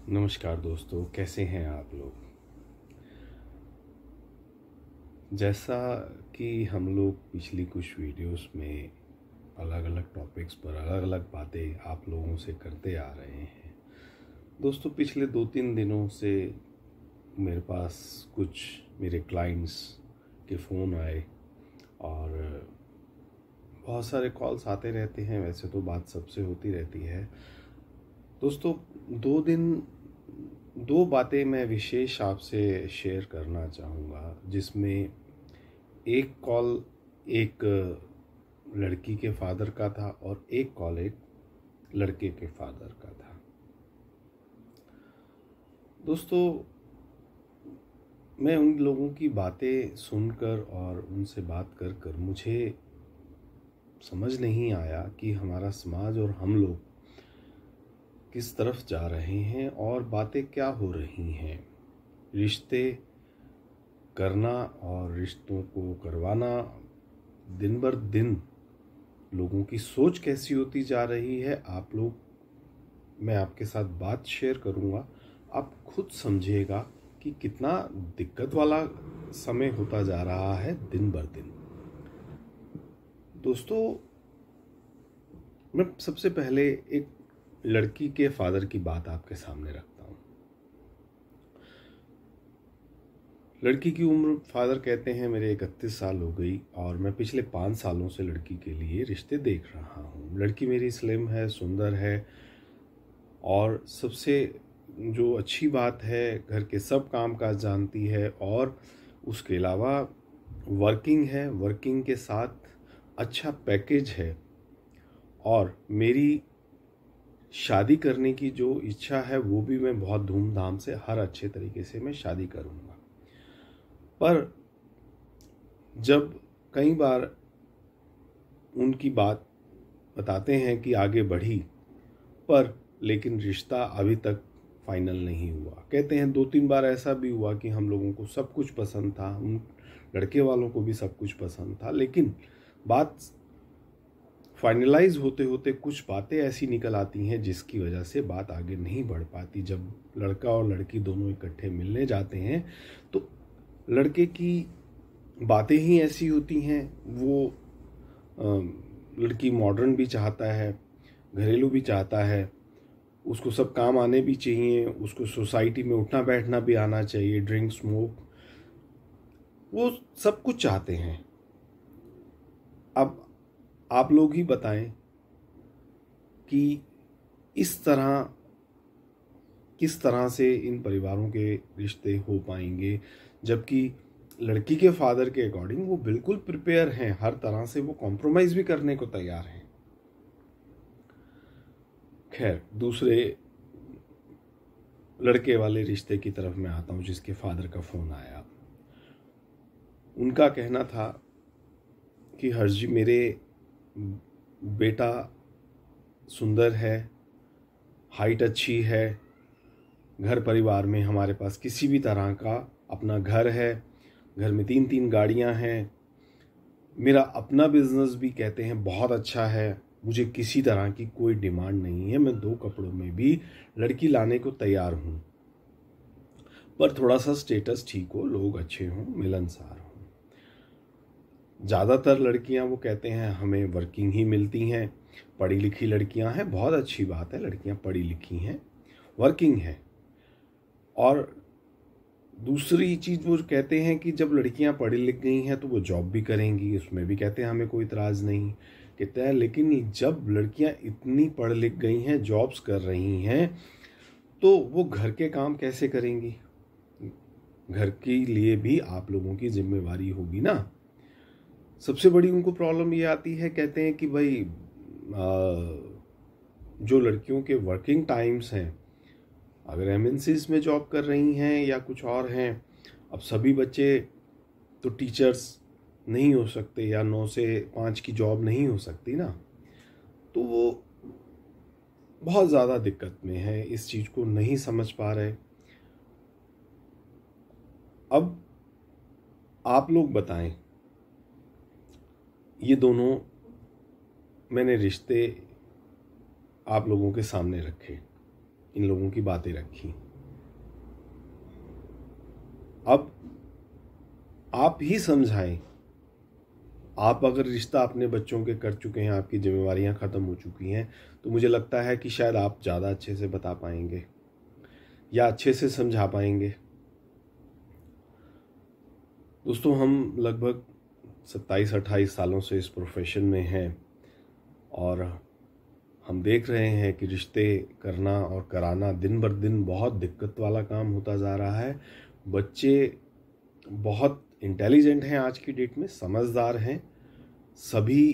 नमस्कार दोस्तों, कैसे हैं आप लोग। जैसा कि हम लोग पिछली कुछ वीडियोस में अलग अलग टॉपिक्स पर अलग अलग बातें आप लोगों से करते आ रहे हैं दोस्तों, पिछले 2-3 दिनों से मेरे पास कुछ मेरे क्लाइंट्स के फ़ोन आए और बहुत सारे कॉल्स आते रहते हैं। वैसे तो बात सबसे होती रहती है दोस्तों। 2 बातें मैं विशेष आपसे शेयर करना चाहूँगा, जिसमें एक कॉल एक लड़की के फादर का था और एक कॉल एक लड़के के फादर का था। दोस्तों, मैं उन लोगों की बातें सुनकर और उनसे बात कर कर मुझे समझ नहीं आया कि हमारा समाज और हम लोग किस तरफ जा रहे हैं और बातें क्या हो रही हैं। रिश्ते करना और रिश्तों को करवाना, दिन बर दिन लोगों की सोच कैसी होती जा रही है। मैं आपके साथ बात शेयर करूंगा, आप खुद समझिएगा कि कितना दिक्कत वाला समय होता जा रहा है दिन बर दिन। दोस्तों, मैं सबसे पहले एक लड़की के फादर की बात आपके सामने रखता हूँ। लड़की की उम्र, फादर कहते हैं मेरे 31 साल हो गई और मैं पिछले 5 सालों से लड़की के लिए रिश्ते देख रहा हूँ। लड़की मेरी स्लिम है, सुंदर है और सबसे जो अच्छी बात है, घर के सब काम काज जानती है और उसके अलावा वर्किंग है। वर्किंग के साथ अच्छा पैकेज है और मेरी शादी करने की जो इच्छा है वो भी मैं बहुत धूमधाम से, हर अच्छे तरीके से मैं शादी करूँगा। पर जब कई बार उनकी बात बताते हैं कि आगे बढ़ी, पर लेकिन रिश्ता अभी तक फाइनल नहीं हुआ। कहते हैं 2-3 बार ऐसा भी हुआ कि हम लोगों को सब कुछ पसंद था, उन लड़के वालों को भी सब कुछ पसंद था, लेकिन बात फाइनलाइज होते होते कुछ बातें ऐसी निकल आती हैं जिसकी वजह से बात आगे नहीं बढ़ पाती। जब लड़का और लड़की दोनों इकट्ठे मिलने जाते हैं तो लड़के की बातें ही ऐसी होती हैं। वो लड़की मॉडर्न भी चाहता है, घरेलू भी चाहता है, उसको सब काम आने भी चाहिए, उसको सोसाइटी में उठना बैठना भी आना चाहिए, ड्रिंक स्मोक, वो सब कुछ चाहते हैं। अब आप लोग ही बताएं कि किस तरह से इन परिवारों के रिश्ते हो पाएंगे, जबकि लड़की के फादर के अकॉर्डिंग वो बिल्कुल प्रिपेयर हैं, हर तरह से वो कॉम्प्रोमाइज भी करने को तैयार हैं। खैर, दूसरे लड़के वाले रिश्ते की तरफ मैं आता हूँ, जिसके फादर का फोन आया। उनका कहना था कि हर्ष जी, मेरे बेटा सुंदर है, हाइट अच्छी है, घर परिवार में हमारे पास किसी भी तरह का अपना घर है, घर में 3-3 गाड़ियां हैं, मेरा अपना बिजनेस भी कहते हैं बहुत अच्छा है, मुझे किसी तरह की कोई डिमांड नहीं है, मैं 2 कपड़ों में भी लड़की लाने को तैयार हूँ, पर थोड़ा सा स्टेटस ठीक हो, लोग अच्छे हों, मिलनसार हों। ज़्यादातर लड़कियां वो कहते हैं हमें वर्किंग ही मिलती हैं, पढ़ी लिखी लड़कियां हैं, बहुत अच्छी बात है, लड़कियां पढ़ी लिखी हैं, वर्किंग हैं। और दूसरी चीज़ वो कहते हैं कि जब लड़कियां पढ़ी लिख गई हैं तो वो जॉब भी करेंगी, उसमें भी कहते हैं हमें कोई इतराज़ नहीं। कहते हैं लेकिन जब लड़कियां इतनी पढ़ लिख गई हैं, जॉब्स कर रही हैं, तो वो घर के काम कैसे करेंगी? घर के लिए भी आप लोगों की जिम्मेवारी होगी ना। सबसे बड़ी उनको प्रॉब्लम ये आती है, कहते हैं कि भाई जो लड़कियों के वर्किंग टाइम्स हैं, अगर एमएनसीज में जॉब कर रही हैं या कुछ और हैं, अब सभी बच्चे तो टीचर्स नहीं हो सकते या 9 से 5 की जॉब नहीं हो सकती ना, तो वो बहुत ज़्यादा दिक्कत में है, इस चीज़ को नहीं समझ पा रहे। अब आप लोग बताएं, ये दोनों मैंने रिश्ते आप लोगों के सामने रखे। इन लोगों की बातें रखी। अब आप ही समझाएं। आप अगर रिश्ता अपने बच्चों के कर चुके हैं, आपकी जिम्मेवारियां ख़त्म हो चुकी हैं, तो मुझे लगता है कि शायद आप ज़्यादा अच्छे से बता पाएंगे या अच्छे से समझा पाएंगे। दोस्तों, हम लगभग 27-28 सालों से इस प्रोफेशन में हैं और हम देख रहे हैं कि रिश्ते करना और कराना दिन बर दिन बहुत दिक्कत वाला काम होता जा रहा है। बच्चे बहुत इंटेलिजेंट हैं आज की डेट में, समझदार हैं। सभी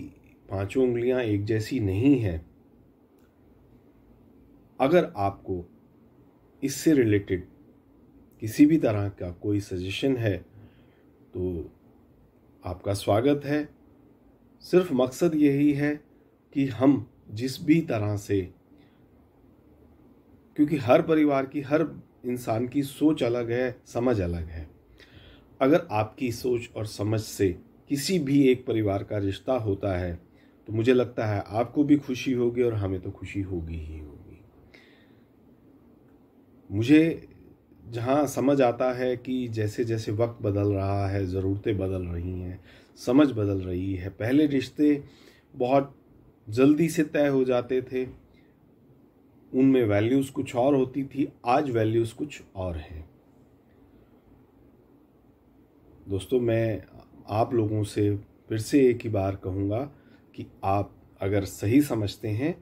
पांचों उंगलियां एक जैसी नहीं हैं। अगर आपको इससे रिलेटेड किसी भी तरह का कोई सजेशन है तो आपका स्वागत है। सिर्फ मकसद यही है कि हम जिस भी तरह से, क्योंकि हर परिवार की, हर इंसान की सोच अलग है, समझ अलग है। अगर आपकी सोच और समझ से किसी भी एक परिवार का रिश्ता होता है तो मुझे लगता है आपको भी खुशी होगी और हमें तो खुशी होगी ही होगी। मुझे जहाँ समझ आता है कि जैसे जैसे वक्त बदल रहा है, ज़रूरतें बदल रही हैं, समझ बदल रही है। पहले रिश्ते बहुत जल्दी से तय हो जाते थे, उनमें वैल्यूज़ कुछ और होती थी, आज वैल्यूज़ कुछ और हैं। दोस्तों, मैं आप लोगों से फिर से एक ही बार कहूँगा कि आप अगर सही समझते हैं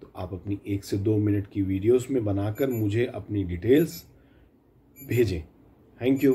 तो आप अपनी 1 से 2 मिनट की वीडियोस में बनाकर मुझे अपनी डिटेल्स भेजें। Thank you.